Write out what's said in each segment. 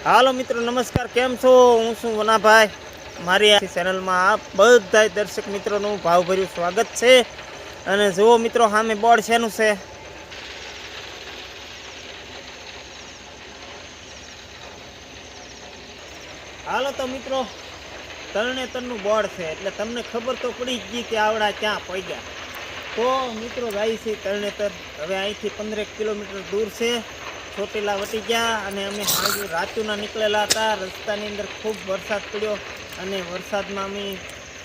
હાલો મિત્રો, નમસ્કાર. કેમ છો? હું છું વનાભાઈ. મારી આ ચેનલમાં આપ બધા દર્શક મિત્રોનું ભાવભર્યું સ્વાગત છે. અને જુઓ મિત્રો, સામે બોર્ડ શેનું છે? હાલો તો મિત્રો, તરણેતરનું બોર્ડ છે એટલે તમને ખબર તો પડી જ ગઈ કે આવડા ક્યાં પગ્યા. તો મિત્રો જાય છે તરણેતર. હવે અહીંથી 15 કિલોમીટર દૂર છે. ચોટીલા વટી ગયા અને અમે રાતુના નીકળેલા હતા. રસ્તાની અંદર ખૂબ વરસાદ પડ્યો અને વરસાદમાં અમે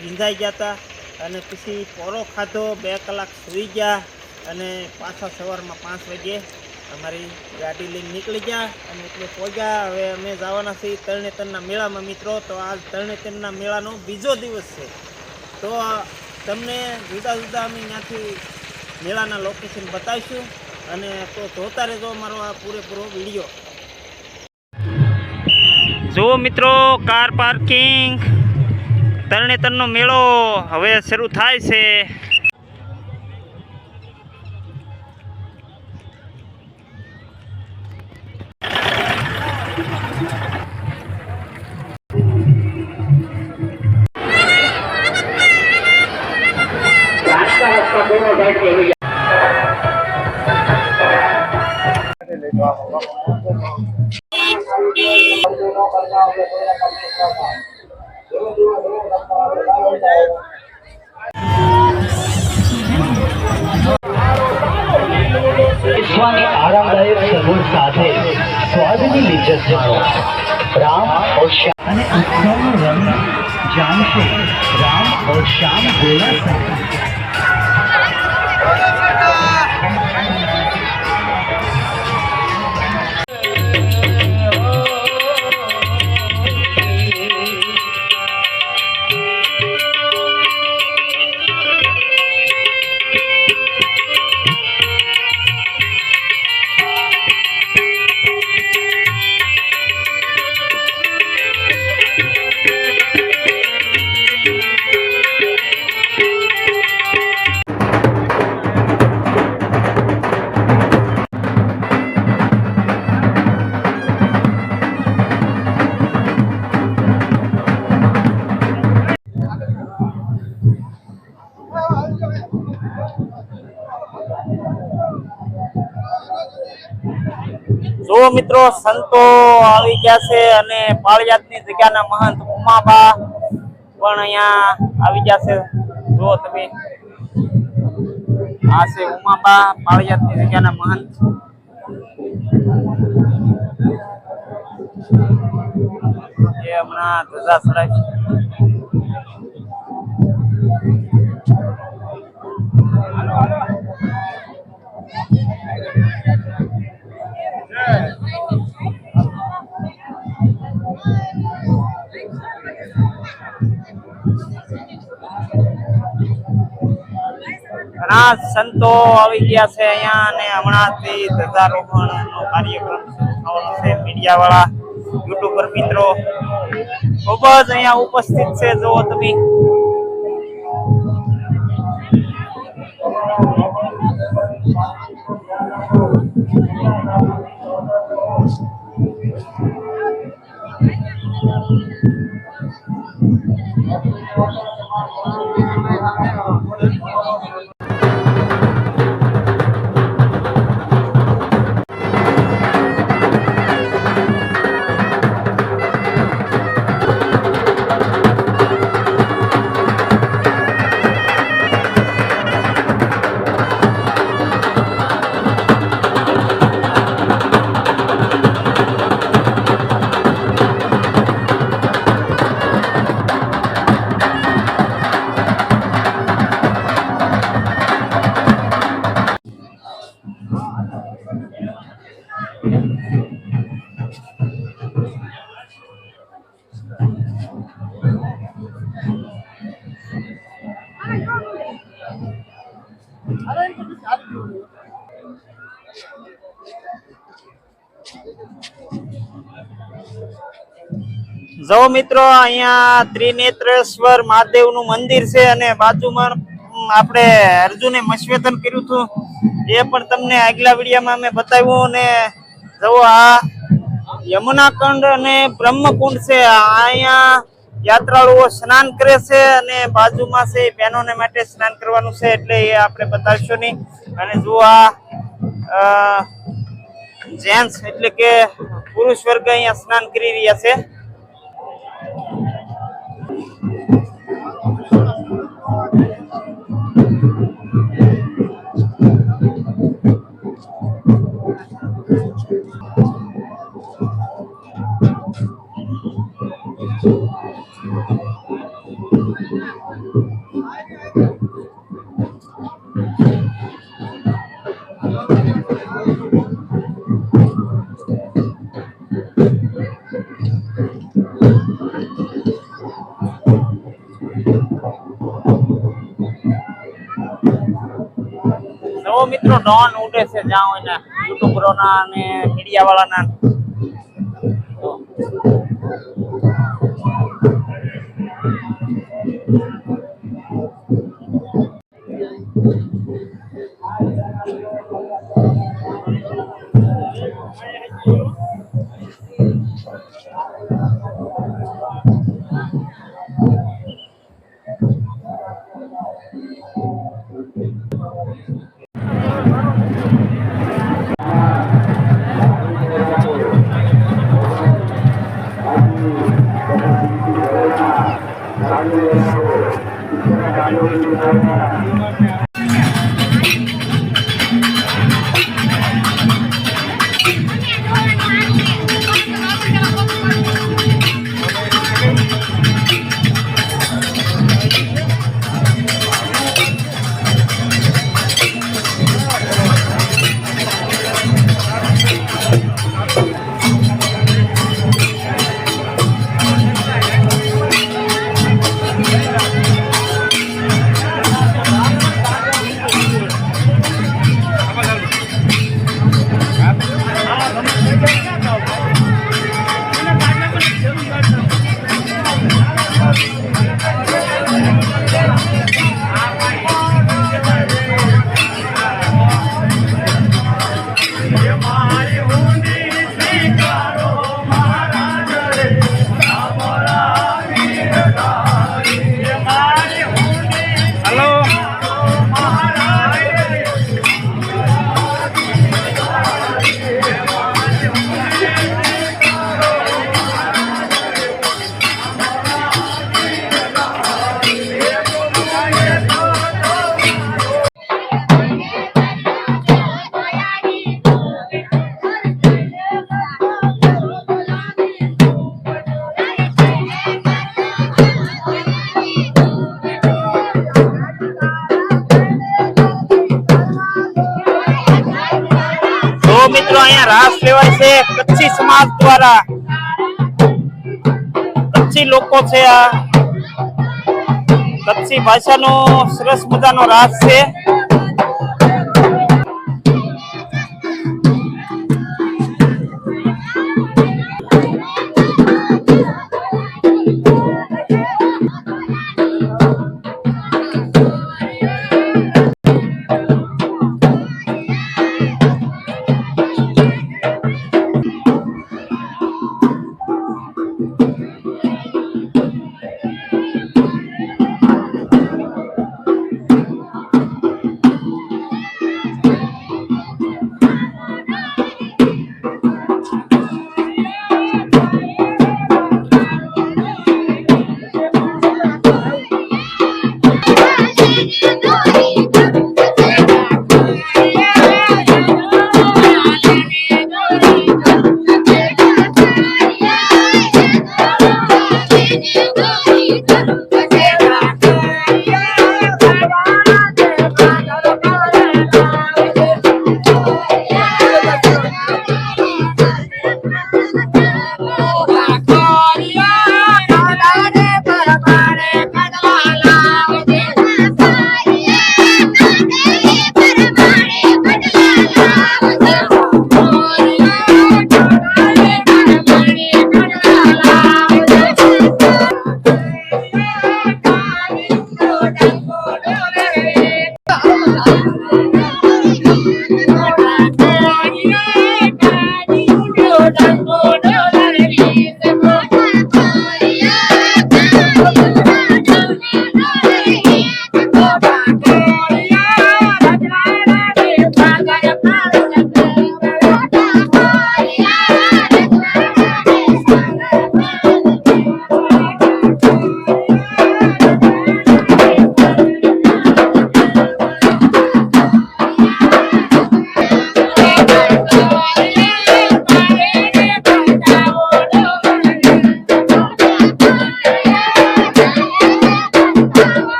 ભીંજાઈ ગયા હતા. અને પછી પોરો ખાધો, 2 કલાક સૂઈ ગયા અને પાછા સવારમાં 5 વાગે અમારી ગાડી લઈને નીકળી ગયા અને એટલે પહોંચ્યા. હવે અમે જવાના છીએ તરણેતરના મેળામાં મિત્રો. તો આજ તરણેતરના મેળાનો બીજો દિવસ છે. તો તમને જુદા જુદા અમે ત્યાંથી મેળાના લોકેશન બતાવીશું અને તો જોતા રહેજો મારો આ પૂરેપૂરો વિડીયો. જુઓ મિત્રો, કાર પાર્કિંગ, તરણેતરનો મેળો હવે શરૂ થાય છે. आरामदायक सरोवर साथे स्वादनी लिज्जत जानो राम और श्याम અને ઉત્સવનો રંગ જાણશો રામ और श्याम गोला સાથે. જો મિત્રો, સંતો આવી ગયા છે અને પાળિયાદની જગ્યાના મહંત ઉમાબા પણ અહીંયા આવી ગયા છે. જો તમે, આ છે ઉમાબા, પાળિયાદની જગ્યાના મહંત. એ હમણાં ધજા ચડાવી. ઘણા સંતો આવી ગયા છે અહીંયા અને હમણાંથી ધ્વજારોહણનો કાર્યક્રમ થવાનો છે. મીડિયા વાળા, યુટ્યુબર મિત્રો ખૂબ જ અહીંયા ઉપસ્થિત છે. જુઓ તમે, જો મિત્રો અહીંયા ત્રિનેત્રેશ્વર મહાદેવનું મંદિર છે અને બાજુમાં આપણે અર્જુને મસ્વેતન કર્યું હતું એ પણ તમને આગલા વિડીયોમાં મેં બતાવ્યું. અને જો આ યમુનાકુંડ અને બ્રહ્મકુંડ છે, અહીંયા યાત્રાળુઓ સ્નાન કરે છે અને બાજુમાં છે બહેનોને માટે સ્નાન કરવાનું છે એટલે એ આપણે બતાવશું નહીં. અને જો આ જેન્ટ્સ એટલે કે પુરુષ વર્ગ અહીંયા સ્નાન કરી રહ્યા છે. જો મિત્રો ડોન ઉડે છે જ્યાં હોય ને યુટ્યુબરોના અને મીડિયા વાળાના. મિત્રો અહીંયા રાસ લેવાય છે કચ્છી સમાજ દ્વારા. કચ્છી લોકો છે, આ કચ્છી ભાષાનો સરસ મજાનો રાસ છે.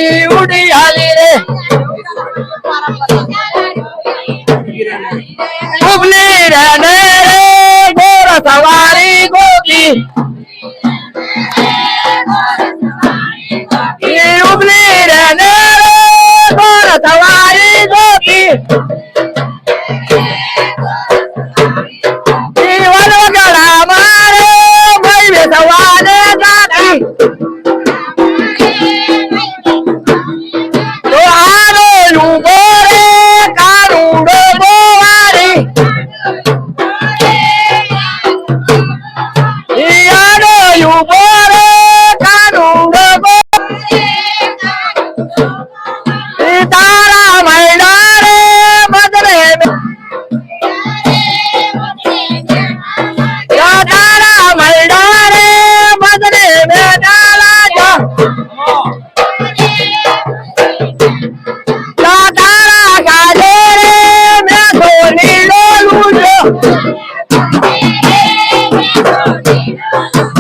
ઈ ઉડી હાલી રે ઉપલી રે ને રે ઘોર સવારી ગોપી ઈ ઉપલી રે ને રે ઘોર સવારી ગોપી ઈ વનવગડા મારે ભાઈ બેસવાને જાતી તો આરો ઉભો રે કારુડો બોવારી ઈ આરો ઉભો રે કારુડો ઈ તારા મૈડા રે બદરે તારા મૈડા રે બદરે બેડાલા જા તારા ગાજે રે મેં ધોની ડોલું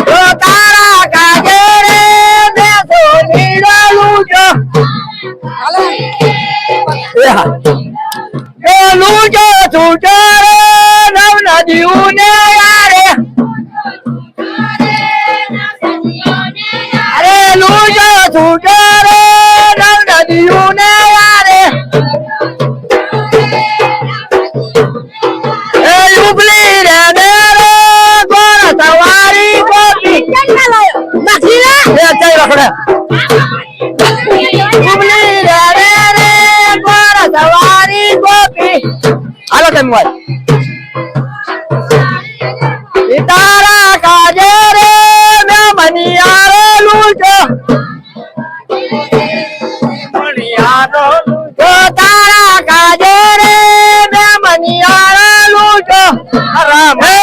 જો તારા ગાજે રે મેં ધોની ડોલું જો ડોલું જો છૂટો રે નવ નદીયું ને યારે અરે લુજો છૂટો રે નવ નદીયું ને યારે એ ઉપલી રે ને રે ઘોર સવારી ગોપી ઉપલી રે રે ઘોર સવારી ગોપી હાલો તમે વાત તારા કાજે રે મેં મનિયારો લૂજો તો તારા કાજે રે મેં મનિયારો લૂજો રામ હે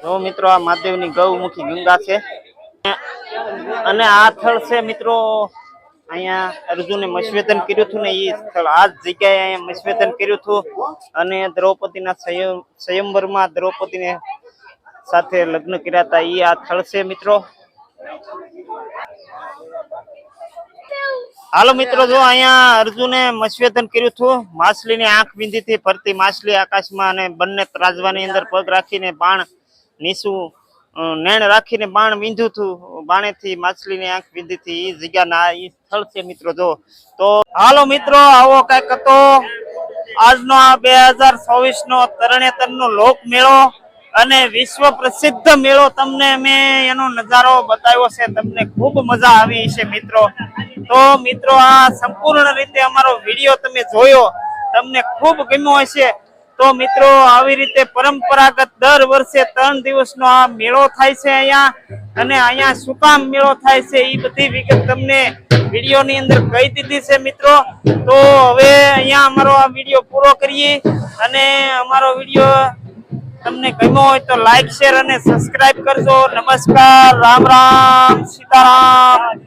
જો મિત્રો આ મહાદેવની ગૌમુખી ગંગા છે અને આ સ્થળ છે મિત્રો અહીંયા અર્જુને મસ્વેદન કર્યું હતું ને એ સ્થળ આ જ જગ્યાએ અહીંયા મસ્વેદન કર્યું હતું અને દ્રૌપદીના સ્વયંવરમાં દ્રૌપદીને સાથે લગ્ન કર્યા હતા એ આ સ્થળ છે મિત્રો હાલો મિત્રો જો અહીંયા અર્જુને મસ્વેદન કર્યું હતું માછલીની આંખ વિંધીથી ફરતી માછલી આકાશમાં અને બંને ત્રાજવાની અંદર પગ રાખીને બાણ નીસું નેણ રાખીને બાણ વીંધ્યું હતું બાણેથી માછલીની આંખ વિંધીથી એ જગ્યાના એ સ્થળ છે મિત્રો જો તો હાલો મિત્રો આવો કઈક હતો આજનો આ 2024 નો તરણેતરનો લોક મેળો અને વિશ્વ પ્રસિદ્ધ મેળો તમને મેં એનો નજારો બતાવ્યો છે તમને ખૂબ મજા આવી છે મિત્રો તો મિત્રો આ સંપૂર્ણ રીતે અમારો વિડીયો તમે જોયો તમને ખૂબ ગમ્યો હશે તો મિત્રો આવી રીતે પરંપરાગત દર વર્ષે 3 દિવસનો આ મેળો થાય છે અહીંયા અને અહીંયા શું કામ મેળો થાય છે એ બધી વિગત તમને વિડીયોની અંદર કહી દીધી છે મિત્રો તો હવે અહીંયા અમારો આ વિડીયો પૂરો કરીએ અને અમારો વિડીયો તમને ગમ્યો હોય તો લાઈક શેર અને સબસ્ક્રાઇબ કરજો નમસ્કાર રામ રામ સીતારામ